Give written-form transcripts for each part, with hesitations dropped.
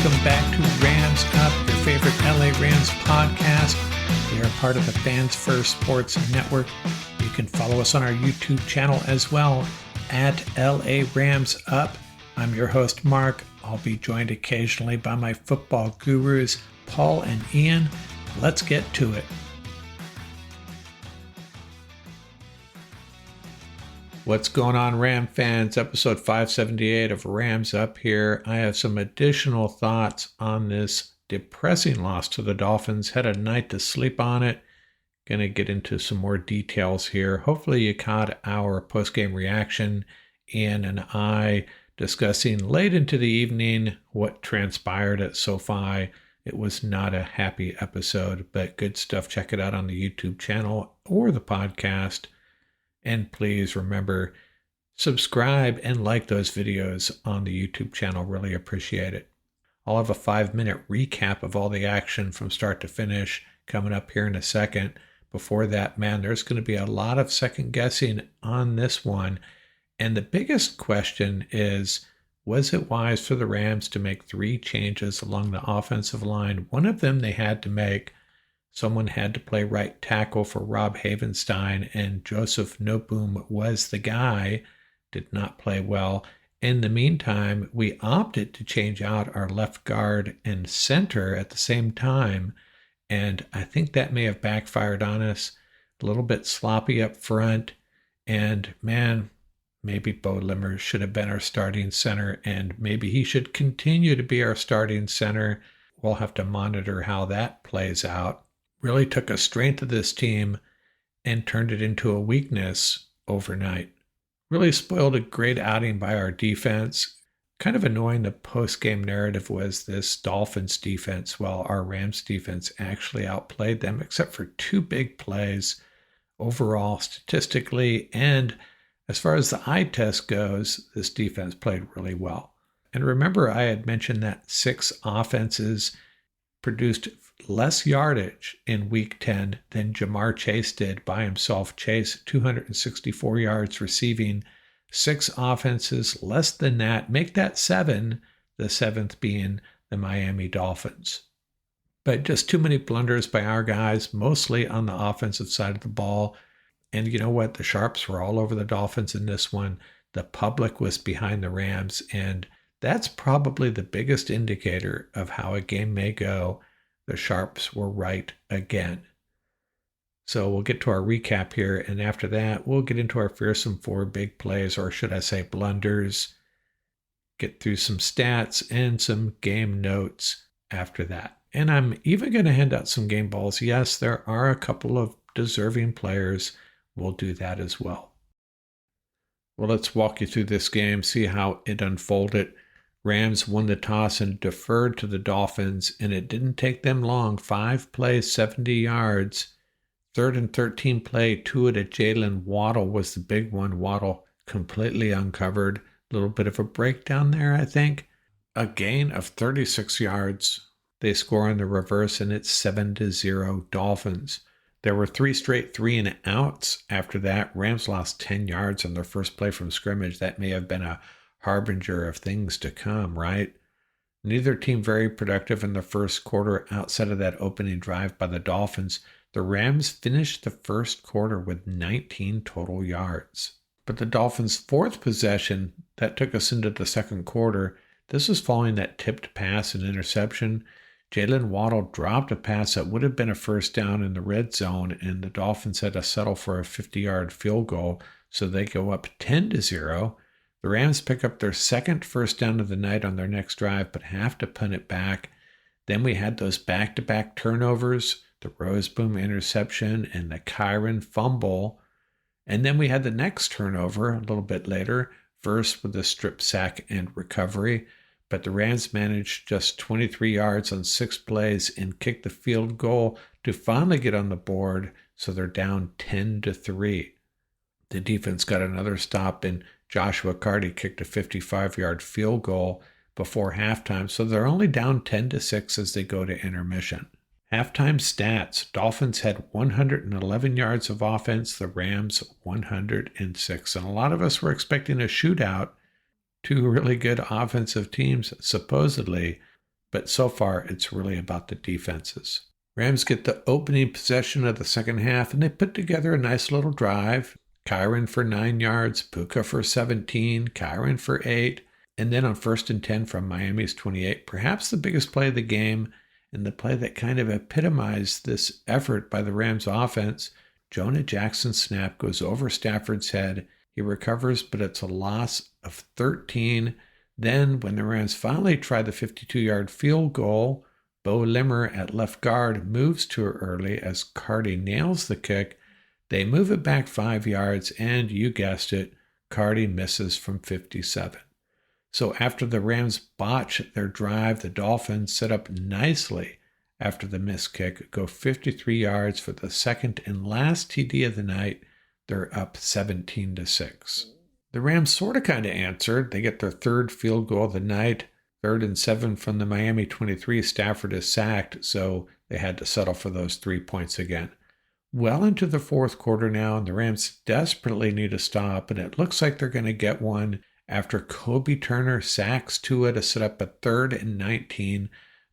welcome back to Rams Up, your favorite LA Rams podcast. We are part of the Fans First Sports Network. You can follow us on our YouTube channel as well, at LA Rams Up. I'm your host, Mark. I'll be joined occasionally by my football gurus, Paul and Ian. Let's get to it. What's going on, Ram fans? Episode 578 of Rams Up here. I have some additional thoughts on this depressing loss to the Dolphins. Had a night to sleep on it. Going to get into some more details here. Hopefully you caught our post-game reaction. Ian and I discussing late into the evening what transpired at SoFi. It was not a happy episode, but good stuff. Check it out on the YouTube channel or the podcast. And please remember, subscribe and like those videos on the YouTube channel. Really appreciate it. I'll have a 5-minute recap of all the action from start to finish coming up here in a second. Before that, man, there's going to be a lot of second guessing on this one. And the biggest question is, was it wise for the Rams to make 3 changes along the offensive line? One of them they had to make. Someone had to play right tackle for Rob Havenstein, and Joseph Noteboom was the guy. Did not play well. In the meantime, we opted to change out our left guard and center at the same time, and I think that may have backfired on us. A little bit sloppy up front, and man, maybe Bo Limmer should have been our starting center, and maybe he should continue to be our starting center. We'll have to monitor how that plays out. Really took a strength of this team and turned it into a weakness overnight. Really spoiled a great outing by our defense. Kind of annoying the post-game narrative was this Dolphins defense, while our Rams defense actually outplayed them, except for 2 big plays overall statistically. And as far as the eye test goes, this defense played really well. And remember, I had mentioned that 6 offenses produced less yardage in Week 10 than Jamar Chase did by himself. Chase, 264 yards receiving, 6 offenses less than that. Make that 7, the 7th being the Miami Dolphins. But just too many blunders by our guys, mostly on the offensive side of the ball. And you know what? The Sharps were all over the Dolphins in this one. The public was behind the Rams, and that's probably the biggest indicator of how a game may go. The Sharps were right again. So we'll get to our recap here, and after that, we'll get into our Fearsome Four big plays, or should I say blunders, get through some stats and some game notes after that. And I'm even going to hand out some game balls. Yes, there are a couple of deserving players. We'll do that as well. Well, let's walk you through this game, see how it unfolded. Rams won the toss and deferred to the Dolphins, and it didn't take them long. 5 plays, 70 yards. 3rd and 13 play, 2 to Jalen Waddle was the big one. Waddle completely uncovered. A little bit of a breakdown there, I think. A gain of 36 yards. They score on the reverse, and it's 7-0 Dolphins. There were 3 straight 3-and-outs after that. Rams lost 10 yards on their first play from scrimmage. That may have been a harbinger of things to come, right? Neither team very productive in the first quarter outside of that opening drive by the Dolphins. The Rams finished the first quarter with 19 total yards. But the Dolphins' 4th possession, that took us into the second quarter, this was following that tipped pass and interception. Jalen Waddle dropped a pass that would have been a first down in the red zone, and the Dolphins had to settle for a 50-yard field goal, so they go up 10-0. The Rams pick up their 2nd first down of the night on their next drive, but have to punt it back. Then we had those back-to-back turnovers, the Roseboom interception and the Kyron fumble. And then we had the next turnover a little bit later, first with the strip sack and recovery. But the Rams managed just 23 yards on 6 plays and kicked the field goal to finally get on the board, so they're down 10-3. The defense got another stop, and Joshua Carty kicked a 55-yard field goal before halftime, so they're only down 10-6 as they go to intermission. Halftime stats: Dolphins had 111 yards of offense, the Rams 106. And a lot of us were expecting a shootout. 2 really good offensive teams, supposedly. but so far it's really about the defenses. Rams get the opening possession of the second half, and they put together a nice little drive. Kyren for 9 yards, Puka for 17, Kyren for 8, and then on 1st and 10 from Miami's 28, perhaps the biggest play of the game, and the play that kind of epitomized this effort by the Rams offense. Jonah Jackson's snap goes over Stafford's head. He recovers, but it's a loss of 13. Then, when the Rams finally try the 52-yard field goal, Bo Limmer at left guard moves too early as Cardi nails the kick. They move it back 5 yards, and you guessed it, Cardi misses from 57. So after the Rams botch their drive, the Dolphins set up nicely after the missed kick, go 53 yards for the second and last TD of the night. They're up 17-6. The Rams sort of kind of answered. They get their third field goal of the night. 3rd and 7 from the Miami 23. Stafford is sacked, so they had to settle for those 3 points again. Well into the fourth quarter now, and the Rams desperately need a stop, and it looks like they're going to get one after Kobe Turner sacks Tua to set up a 3rd and 19.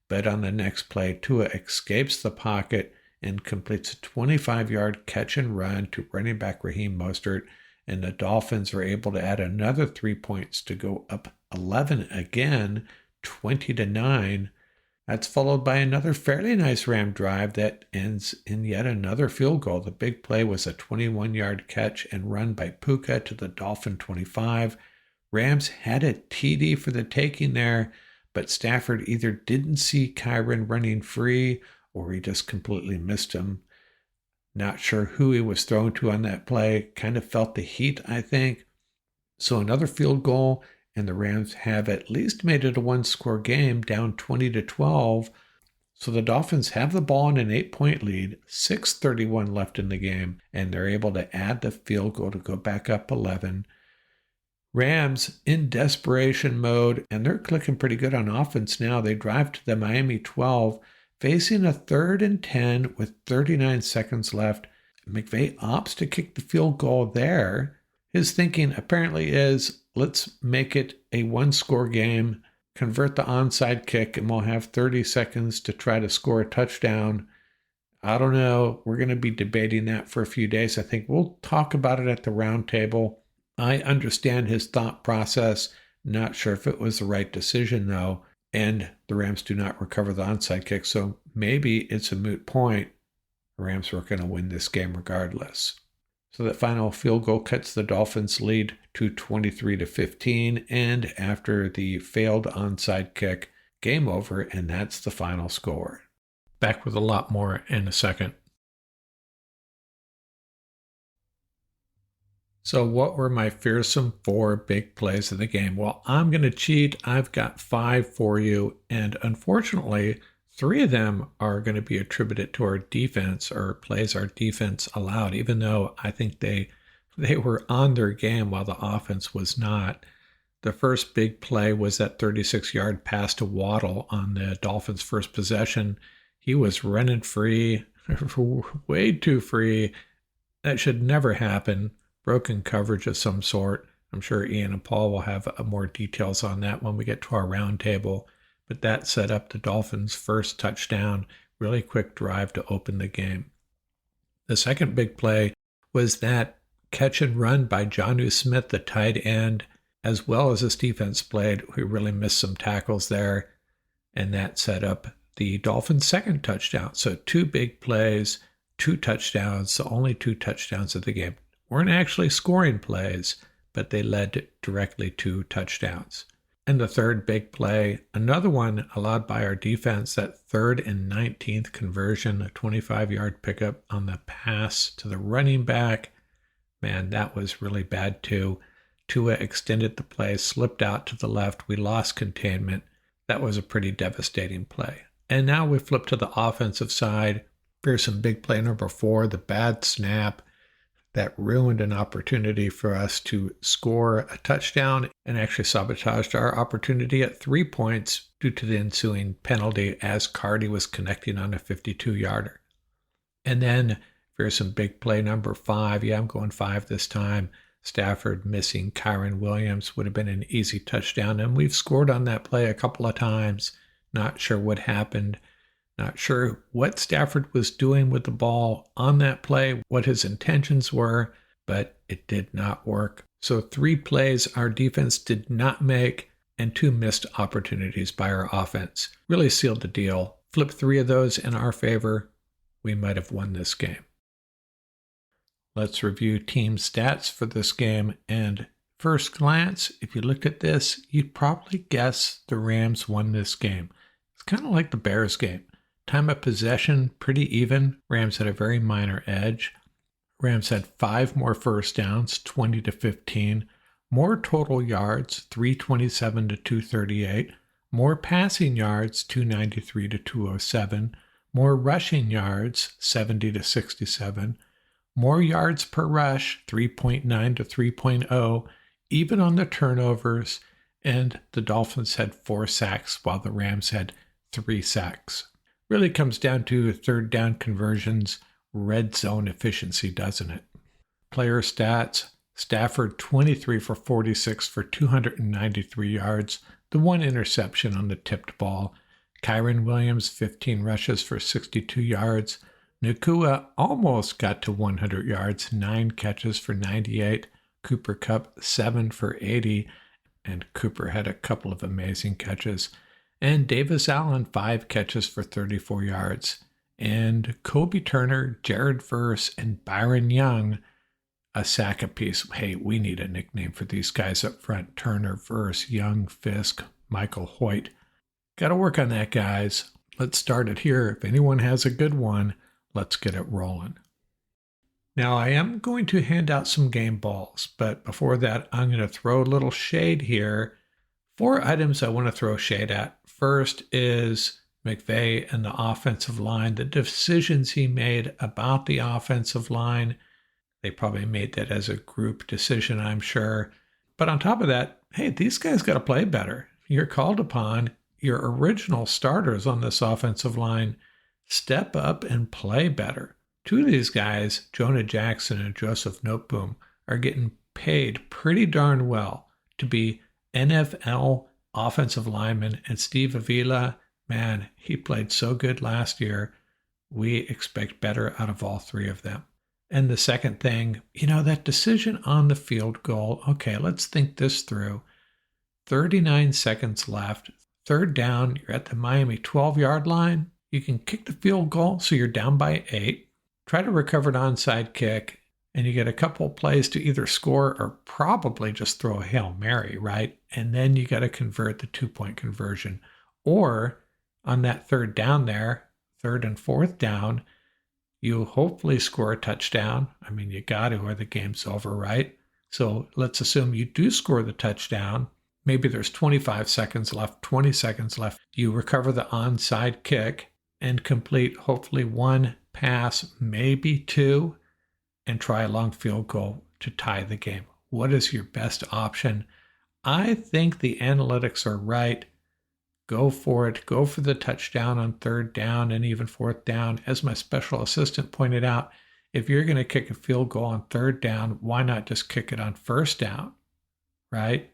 But on the next play, Tua escapes the pocket and completes a 25-yard catch and run to running back Raheem Mostert, and the Dolphins are able to add another 3 points to go up 11 again, 20-9. That's followed by another fairly nice Ram drive that ends in yet another field goal. The big play was a 21-yard catch and run by Puka to the Dolphin 25. Rams had a TD for the taking there, but Stafford either didn't see Kyren running free or he just completely missed him. Not sure who he was thrown to on that play. Kind of felt the heat, I think. So another field goal, and the Rams have at least made it a one-score game, down 20-12. So the Dolphins have the ball in an 8-point lead, 6:31 left in the game, and they're able to add the field goal to go back up 11. Rams in desperation mode, and they're clicking pretty good on offense now. They drive to the Miami 12, facing a 3rd and 10 with 39 seconds left. McVay opts to kick the field goal there. His thinking apparently is, let's make it a one-score game, convert the onside kick, and we'll have 30 seconds to try to score a touchdown. I don't know. We're going to be debating that for a few days. I think we'll talk about it at the round table. I understand his thought process. Not sure if it was the right decision, though. And the Rams do not recover the onside kick, so maybe it's a moot point. The Rams were going to win this game regardless. So that final field goal cuts the Dolphins' lead to 23-15, and after the failed onside kick, game over, and that's the final score. Back with a lot more in a second. So what were my Fearsome Four big plays of the game? Well, I'm going to cheat. I've got 5 for you, and unfortunately, 3 of them are going to be attributed to our defense, or plays our defense allowed, even though I think they were on their game while the offense was not. The first big play was that 36-yard pass to Waddle on the Dolphins' first possession. He was running free, way too free. That should never happen. Broken coverage of some sort. I'm sure Ian and Paul will have more details on that when we get to our roundtable. But that set up the Dolphins' first touchdown, really quick drive to open the game. The second big play was that catch and run by Jonnu Smith, the tight end, as well as his defense played. We really missed some tackles there, and that set up the Dolphins' second touchdown. So 2 big plays, 2 touchdowns, the only 2 touchdowns of the game. Weren't actually scoring plays, but they led directly to touchdowns. And the third big play, another one allowed by our defense, that 3rd and 19th conversion, a 25-yard pickup on the pass to the running back. Man, that was really bad too. Tua extended the play, slipped out to the left. We lost containment. That was a pretty devastating play. And now we flip to the offensive side. Here's some big play number 4, the bad snap. That ruined an opportunity for us to score a touchdown and actually sabotaged our opportunity at 3 points due to the ensuing penalty as Cardi was connecting on a 52-yarder. And then here's some big play number 5. Yeah, I'm going 5 this time. Stafford missing Kyren Williams would have been an easy touchdown, and we've scored on that play a couple of times. Not sure what happened. Not sure what Stafford was doing with the ball on that play, what his intentions were, but it did not work. So 3 plays our defense did not make and 2 missed opportunities by our offense. Really sealed the deal. Flip 3 of those in our favor. We might have won this game. Let's review team stats for this game. And first glance, if you looked at this, you'd probably guess the Rams won this game. It's kind of like the Bears game. Time of possession, pretty even. Rams had a very minor edge. Rams had 5 more first downs, 20 to 15. More total yards, 327 to 238. More passing yards, 293 to 207. More rushing yards, 70 to 67. More yards per rush, 3.9 to 3.0, even on the turnovers. And the Dolphins had 4 sacks while the Rams had 3 sacks. Really comes down to third down conversions, red zone efficiency, doesn't it? Player stats, Stafford 23 for 46 for 293 yards, the 1 interception on the tipped ball. Kyren Williams 15 rushes for 62 yards. Nakua almost got to 100 yards, 9 catches for 98. Cooper Kupp 7 for 80, and Cooper had a couple of amazing catches. And Davis Allen, 5 catches for 34 yards. And Kobe Turner, Jared Verse, and Byron Young, a sack apiece. Hey, we need a nickname for these guys up front. Turner, Verse, Young, Fisk, Michael Hoyt. Got to work on that, guys. Let's start it here. If anyone has a good one, let's get it rolling. Now, I am going to hand out some game balls, but before that, I'm going to throw a little shade here. 4 items I want to throw shade at. First is McVay and the offensive line, the decisions he made about the offensive line. They probably made that as a group decision, I'm sure. But on top of that, hey, these guys got to play better. You're called upon, your original starters on this offensive line, step up and play better. 2 of these guys, Jonah Jackson and Joseph Noteboom, are getting paid pretty darn well to be NFL offensive linemen. And Steve Avila, man, he played so good last year. We expect better out of all 3 of them. And the second thing, that decision on the field goal, okay, let's think this through. 39 seconds left, 3rd down, you're at the Miami 12-yard line. You can kick the field goal, so you're down by 8. Try to recover an onside kick, and you get a couple plays to either score or probably just throw a Hail Mary, right? And then you got to convert the 2-point conversion. Or on that 3rd down there, 3rd and 4th down, you hopefully score a touchdown. I mean, you got to, or the game's over, right? So let's assume you do score the touchdown. Maybe there's 25 seconds left, 20 seconds left. You recover the onside kick and complete hopefully 1 pass, maybe 2, and try a long field goal to tie the game. What is your best option? I think the analytics are right. Go for it. Go for the touchdown on 3rd down and even 4th down. As my special assistant pointed out, if you're going to kick a field goal on 3rd down, why not just kick it on 1st down, right?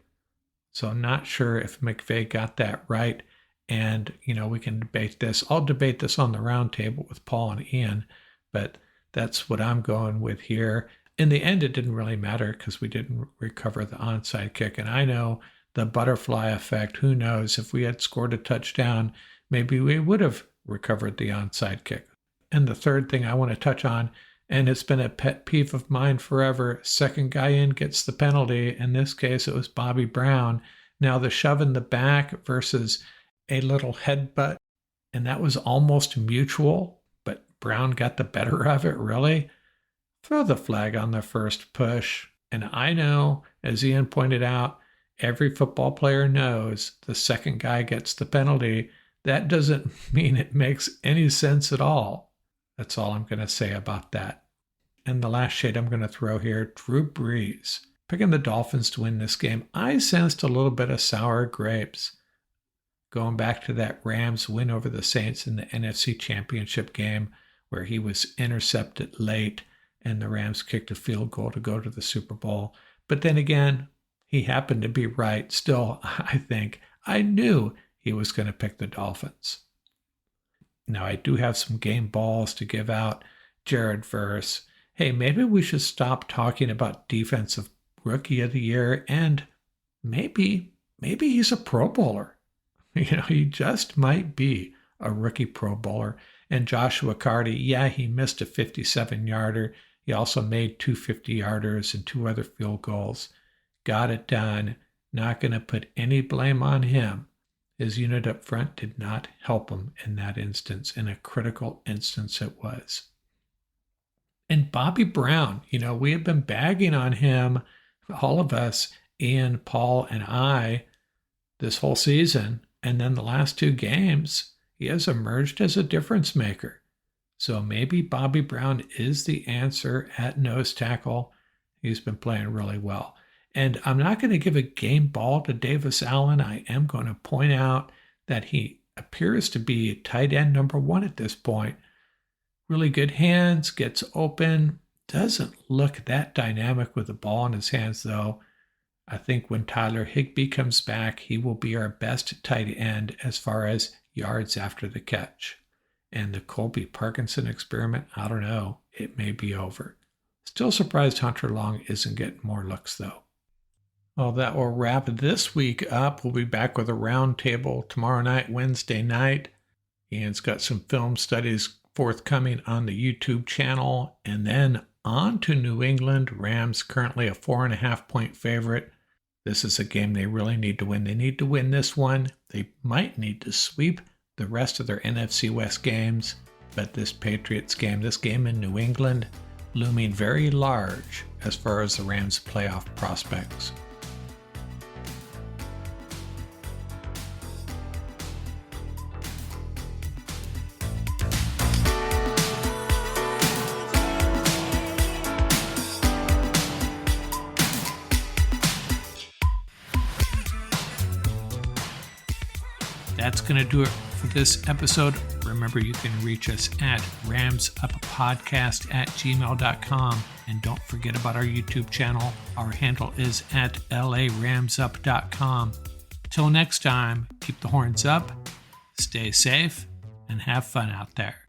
So I'm not sure if McVay got that right. And, we can debate this. I'll debate this on the round table with Paul and Ian, but that's what I'm going with here. In the end, it didn't really matter because we didn't recover the onside kick. And I know the butterfly effect, who knows, if we had scored a touchdown, maybe we would have recovered the onside kick. And the third thing I want to touch on, and it's been a pet peeve of mine forever, second guy in gets the penalty. In this case, it was Bobby Brown. Now the shove in the back versus a little headbutt, and that was almost mutual, but Brown got the better of it, really? Throw the flag on the first push. And I know, as Ian pointed out, every football player knows the second guy gets the penalty. That doesn't mean it makes any sense at all. That's all I'm going to say about that. And the last shade I'm going to throw here, Drew Brees. Picking the Dolphins to win this game, I sensed a little bit of sour grapes. Going back to that Rams win over the Saints in the NFC Championship game where he was intercepted late and the Rams kicked a field goal to go to the Super Bowl. But then again, he happened to be right. Still, I think I knew he was going to pick the Dolphins. Now, I do have some game balls to give out. Jared Verse, hey, maybe we should stop talking about defensive rookie of the year, and maybe he's a Pro Bowler. He just might be a rookie Pro Bowler. And Joshua Carty, yeah, he missed a 57-yarder. He also made 2 50-yarders and 2 other field goals. Got it done. Not going to put any blame on him. His unit up front did not help him in that instance. In a critical instance it was. And Bobby Brown, we have been bagging on him, all of us, Ian, Paul, and I, this whole season. And then the last 2 games, he has emerged as a difference maker. So maybe Bobby Brown is the answer at nose tackle. He's been playing really well. And I'm not going to give a game ball to Davis Allen. I am going to point out that he appears to be tight end number 1 at this point. Really good hands, gets open, doesn't look that dynamic with the ball in his hands though. I think when Tyler Higbee comes back, he will be our best tight end as far as yards after the catch. And the Colby Parkinson experiment, I don't know, it may be over. Still surprised Hunter Long isn't getting more looks though. Well, that will wrap this week up. We'll be back with a roundtable tomorrow night, Wednesday night. Ian's got some film studies forthcoming on the YouTube channel. And then on to New England. Rams currently a 4.5-point favorite. This is a game they really need to win. They need to win this one. They might need to sweep the rest of their NFC West games. But this Patriots game, this game in New England, looming very large as far as the Rams' playoff prospects. That's going to do it for this episode. Remember, you can reach us at ramsuppodcast@gmail.com. And don't forget about our YouTube channel. Our handle is at laramsup.com. Till next time, keep the horns up, stay safe, and have fun out there.